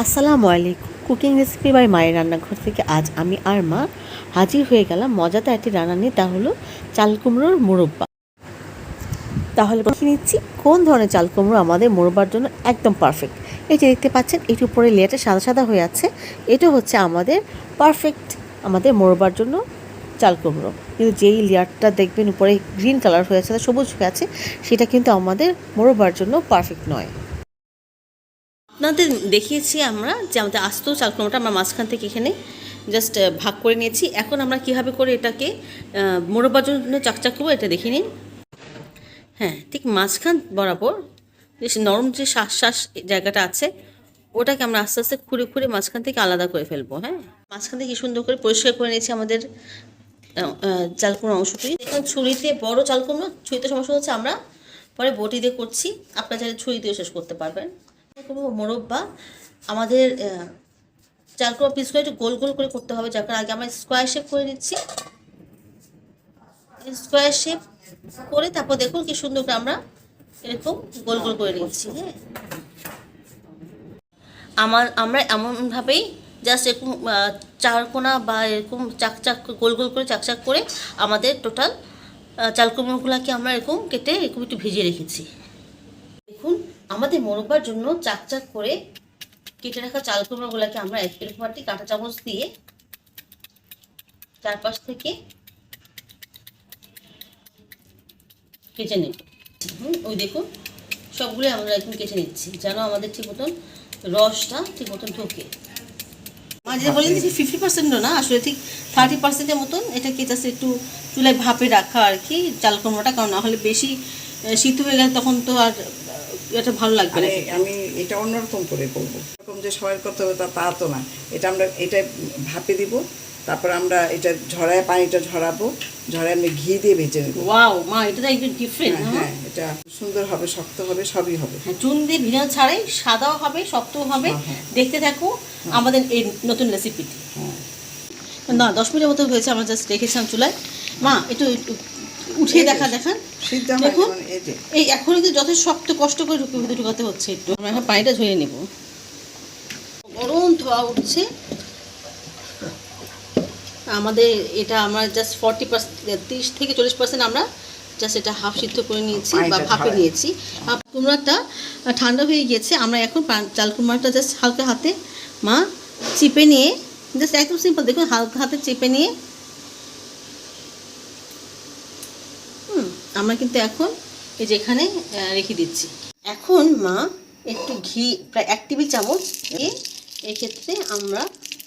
আসসালামু আলাইকুম। Cooking recipe by মায়ের রান্নাঘর থেকে আজ আমি আর মা হাজির হয়ে গেলাম মজাদার একটি রান্না নিয়ে, তা হলো চাল কুমড়োর মুরব্বা। তাহলে দেখে নিচ্ছি কোন ধরনের চাল কুমড়ো আমাদের মুরব্বার জন্য একদম পারফেক্ট। এই যে দেখতে পাচ্ছেন, এর উপরে লেয়ারটা সাদা সাদা হয়ে আছে, এটা হচ্ছে আমাদের পারফেক্ট আমাদের মুরব্বার জন্য চাল কুমড়ো। কিন্তু যেই লেয়ারটা দেখবেন উপরে গ্রিন কালার হয়ে আছে, সবুজ হয়ে আছে, সেটা কিন্তু আমাদের মুরব্বার জন্য পারফেক্ট নয়। আপনাদের দেখিয়েছি আমরা যে আমাদের আস্ত চাল কুমড়োটা আমরা মাঝখান থেকে এখানে জাস্ট ভাগ করে নিয়েছি। এখন আমরা কীভাবে করে এটাকে মুরব্বার জন্য চাকচাক করবো এটা দেখে নিন। হ্যাঁ, ঠিক মাঝখান বরাবর যে নরম যে শ্বাস জায়গাটা আছে, ওটাকে আমরা আস্তে আস্তে খুঁড়ে খুঁড়ে মাঝখান থেকে আলাদা করে ফেলবো। হ্যাঁ, মাঝখান থেকে সুন্দর করে পরিষ্কার করে নিয়েছি আমাদের চাল কুমড়ো অংশটি। এখন ছুরিতে বড় চাল কুমড়ো ছুরিতে সমস্যা হচ্ছে, আমরা পরে বটি দিয়ে করছি, আপনারা চাইলে ছুরি দিয়ে শেষ করতে পারবেন। মুরব্বা আমাদের চাল কুমড়ো পিসগুলো একটু গোল গোল করে করতে হবে, যার কারণে আগে আমরা স্কোয়ার শেপ করে দিচ্ছি। স্কোয়ার শেপ করে তারপর দেখুন কি সুন্দর করে আমরা এরকম গোল গোল করে নিচ্ছি। হ্যাঁ, আমরা এমনভাবেই জাস্ট এরকম চারকোনা বা এরকম চাকচাক গোল গোল করে চাকচাক করে আমাদের টোটাল চাল কুমড়োগুলোকে আমরা এরকম কেটে এরকম একটু ভিজিয়ে রেখেছি। দেখুন, আমাদের মোরব্বার জন্য চাকচাক করে কেটে রাখা চাল কুমড়োগুলোকে আমরা এরকম একটি কাঁটা চামচ দিয়ে চারপাশ থেকে কেটে নেব। ওই দেখুন, সবগুলো আমরা এখন কেটে নিচ্ছি যেন আমাদের ঠিক মতন রসটা ঠিক মতন ঢোকে। যেটা বলেন যে 50% না, আসলে ঠিক 30%-এর মতন এটাকে জাস্ট একটু চুলায় ভাপে রাখা আর কি চাল কুমড়োটা, কারণ না হলে বেশি শীত হয়ে গেলে তখন তো আর এটা ভালো লাগবে না। আমি এটা অন্যরকম করে করবো, এরকম যে সবাই করতে হবে তা তো না। এটা আমরা এটা ভাপে দিব, তারপর আমরা এটা ঝরায় পানিটা ঝরাবো, ঝরায় আমি ঘি দিয়ে ভেজে নেবো। ওয়াও মা, এটা তো একটু ডিফারেন্ট। হ্যাঁ, এটা সুন্দর হবে, শক্ত হবে, সবই হবে। হ্যাঁ, চুন দিয়ে ভিজানো ছাড়াই সাদাও হবে, শক্তও হবে। দেখতে থাকো আমাদের এই নতুন রেসিপিটি। না, 10 মিনিটের মতো হয়েছে, আমরা জাস্ট রেখেছিলাম চুলায়। মা একটু উঠিয়ে দেখান। দেখুন, এই এখন কিন্তু যথেষ্ট শক্ত, কষ্ট করে ঢুকাতে হচ্ছে। একটু আমরা এখন পানিটা ঝরিয়ে নেব। গরম ধোয়া উঠছে আমাদের। এটা আমরা জাস্ট 30 থেকে 40% আমরা জাস্ট এটা হাফ সিদ্ধ করে নিয়েছি বা ভাপে নিয়েছি। কুমড়াটা ঠান্ডা হয়ে গিয়েছে। আমরা এখন চাল কুমড়াটা জাস্ট হালকা হাতে মা চিপে নিয়ে, জাস্ট একদম সিম্পল, দেখুন হালকা হাতে চেপে নিয়ে আমরা কিন্তু এখন এই যে এখানে রেখে দিচ্ছি। এখন মা একটু ঘি প্রায় 1 টেবিল চামচ দিয়ে এক্ষেত্রে আমরা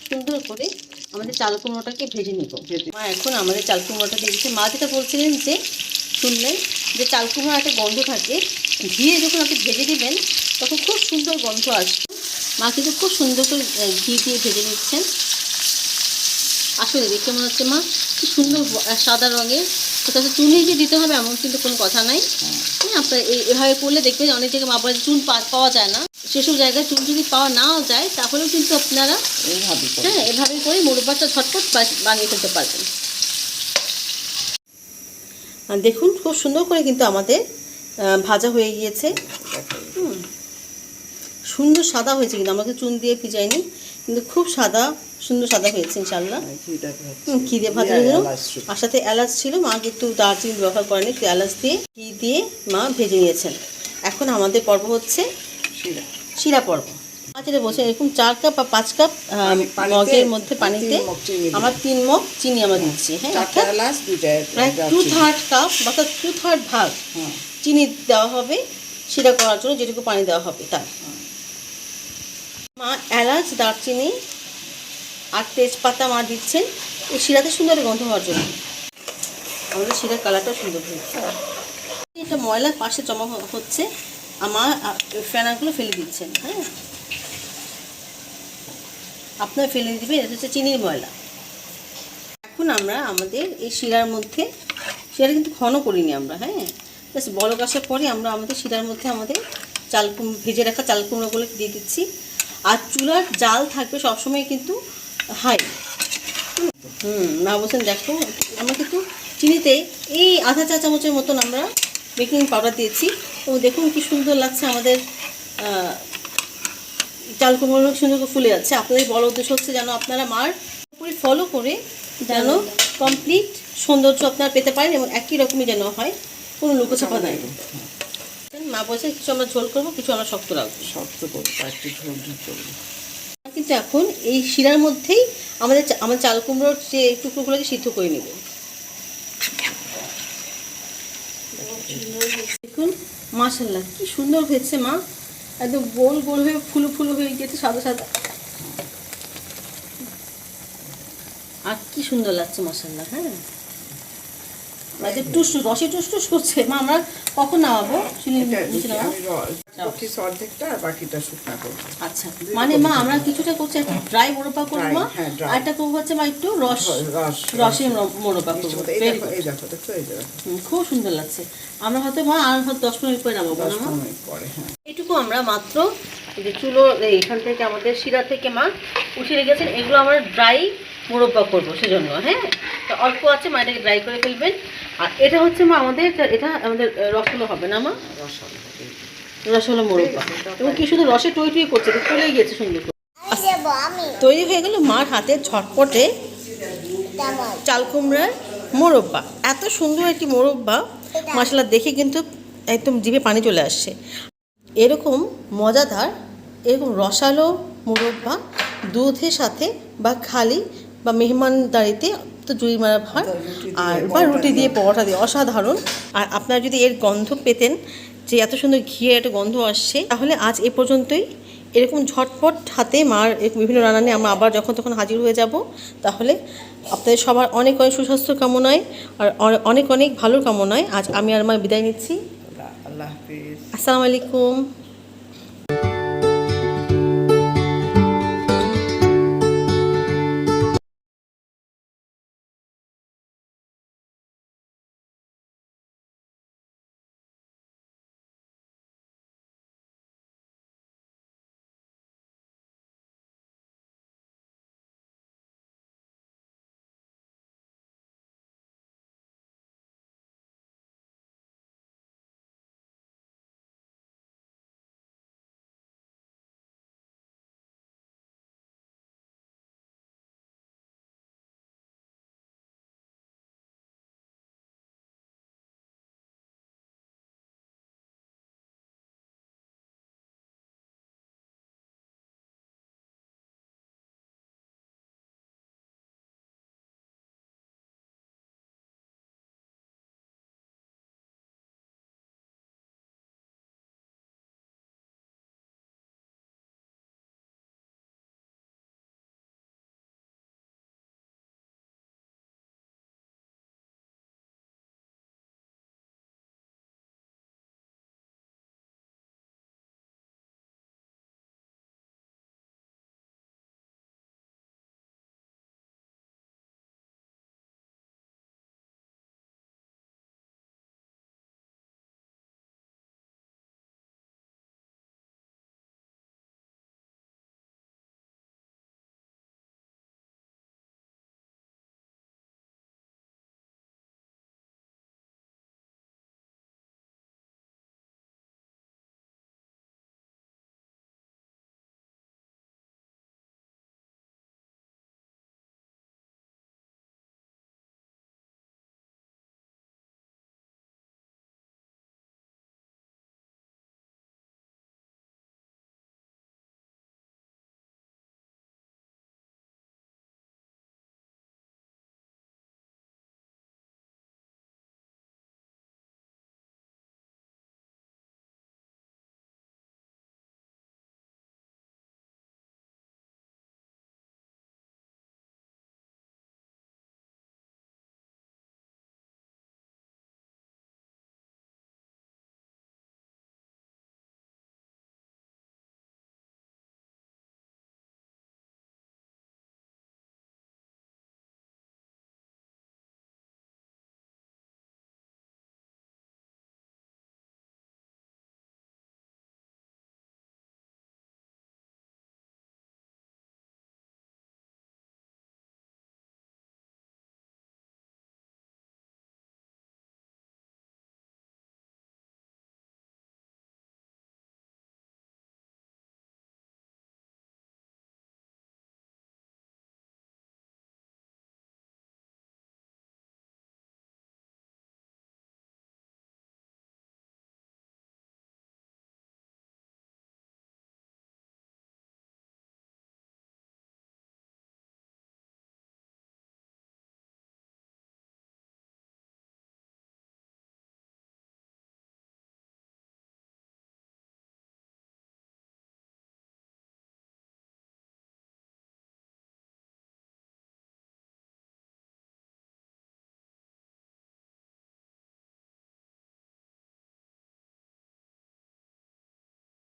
সুন্দর করে আমাদের চাল কুমড়োটাকে ভেজে নেব। মা এখন আমাদের চাল কুমড়োটা দিয়ে দিচ্ছে। মা যেটা বলছিলেন যে শুনলেন যে চাল কুমড়ো একটা গন্ধ থাকে, ঘিয়ে যখন আপনি ভেজে দেবেন তখন খুব সুন্দর গন্ধ আসবে। মা কিন্তু খুব সুন্দর করে ঘি দিয়ে ভেজে নিচ্ছেন। আসলে দেখে মনে হচ্ছে মা কি সুন্দর সাদা রঙের। তাতে চুনি যে দিতে হবে এমন কিন্তু কোনো কথা নাই। হ্যাঁ, আপনার এভাবে করলে দেখবেন অনেক জায়গায় মা বলে চুন পাওয়া যায় না, সেসব জায়গায় চুন যদি পাওয়া নাও যায় তাহলেও কিন্তু আপনারা এভাবে করে মুরব্বাটা ঝটপট বানিয়ে ফেলতে পারবেন। দেখুন খুব সুন্দর করে কিন্তু আমাদের ভাজা হয়ে গিয়েছে। সুন্দর সাদা হয়েছে, কিন্তু আমাকে চুন দিয়ে ভিজাইনি, কিন্তু খুব সুন্দর সাদা হয়েছে ইনশাল্লাহ। ঘি দিয়ে ভাজা হয়ে গেল, আর সাথে এলাচ ছিল, মা কিন্তু দারচিনি ব্যবহার করেনি, এলাচ দিয়ে ঘি দিয়ে মা ভেজে নিয়েছেন। এখন আমাদের পর্ব হচ্ছে শিরা পর্ব। যেটা বলছেন এরকম 4 কাপ বা 5 কাপ মগের মধ্যে পানিতে আমার 3 মগ চিনি আমরা দিচ্ছি। হ্যাঁ, প্রায় 2/3 কাপ বা 2/3 ভাগ চিনি দেওয়া হবে শিরা করার জন্য, যেটুকু পানি দেওয়া হবে তার। মা এলাচ, দারচিনি আর তেজপাতা মা দিচ্ছেন এই শিরাতে সুন্দর গন্ধ হওয়ার জন্য। আমাদের শিরার কালারটাও সুন্দর হয়েছে। এটা ময়লা পাশে জমা হচ্ছে, আমার ফেনাগুলো ফেলে দিচ্ছেন। হ্যাঁ, আপনার ফেলে দিবেন, এটা হচ্ছে চিনির ময়লা। এখন আমরা আমাদের এই শিরার মধ্যে, শিরা কিন্তু ঘন করিনি আমরা, হ্যাঁ, জাস্ট বলক আসার পরে আমরা আমাদের শিরার মধ্যে আমাদের ভেজে রাখা চাল কুমড়োগুলো দিয়ে দিচ্ছি। আর চুলার জাল থাকবে সবসময় কিন্তু হাই। না বলছেন, দেখো আমরা কিন্তু চিনিতে এই আধা চা চামচের মতন আমরা বেকিং পাউডার দিয়েছি। তো দেখুন কি সুন্দর লাগছে আমাদের চাল কুমড়ো সুন্দর করে ফুলে যাচ্ছে। আপনাদের বড় উদ্দেশ্য হচ্ছে যেন আপনারা মার পুরো ফলো করে যেন কমপ্লিট সৌন্দর্য আপনারা পেতে পারেন এবং একই রকমই যেন হয়, কোনো লুকোছাপা নাই। মা বলছে কিছু আমরা ঝোল করবো, কিছু আমরা শক্ত রাখবো। শক্ত করবো, একটু ঝোল ঝোল করবো। কিন্তু এখন এই শিরার মধ্যেই আমাদের চাল কুমড়োর যে টুকরোগুলোকে সিদ্ধ করে নেব। দেখুন মাশাআল্লাহ কি সুন্দর হয়েছে মা, একদম গোল গোল হয়ে ফুলো ফুলো হয়ে গেছে, সাদা সাদা, আর কি সুন্দর লাগছে মাশাআল্লাহ। হ্যাঁ মানে টুস রসে টুস টুস করছে। মা আমরা কখন নামাবো? অর্ধেকটা আর বাকিটা শুকনা করবো। আচ্ছা মানে মা আমরা কিছুটা করছি একটু ড্রাই মোরব্বা করবো মা, আর একটা করবো হচ্ছে মা একটু রসে মোরব্বা করবো। খুব সুন্দর লাগছে। আমরা হয়তো মা আর হয়তো 10 মিনিট পরে নামাবো না মা? এটুকু আমরা মাত্র যে চুলো এখান থেকে আমাদের শিরা থেকে মা উঠিয়ে রেখেছেন, এগুলো আমরা ড্রাই মোরব্বা করবো সেজন্য। হ্যাঁ তো অল্প আছে মা, এটাকে ড্রাই করে ফেলবেন। আর এটা হচ্ছে মা আমাদের, এটা আমাদের রসগুলো হবে না মা, রসগোল্লা মোরব্বা। এবং কি শুধু রসে টই টই করছে, তো চলে গিয়েছে সুন্দর করে। তৈরি হয়ে গেল মার হাতে ঝটপটে চাল কুমড়ার মোরব্বা। এত সুন্দর একটি মোরব্বা মাশাআল্লাহ, দেখে কিন্তু একদম জিভে পানি চলে আসছে। এরকম মজাদার, এরকম রসালো মোরব্বা দুধের সাথে বা খালি বা মেহমানদারিতে তো জুই মারা ভাত আর বা রুটি দিয়ে পরোটা দিয়ে অসাধারণ। আর আপনারা যদি এর গন্ধ পেতেন যে এত সুন্দর ঘিয়ের একটা গন্ধ আসছে, তাহলে আজ এ পর্যন্তই। এরকম ঝটপট হাতে মার বিভিন্ন রান্না নিয়ে আমরা আবার যখন তখন হাজির হয়ে যাব। তাহলে আপনাদের সবার অনেক অনেক সুস্বাস্থ্য কামনায় আর অনেক অনেক ভালো কামনায় আজ আমি আর মা বিদায় নিচ্ছি। আল্লাহ হাফিজ। আসসালামু আলাইকুম।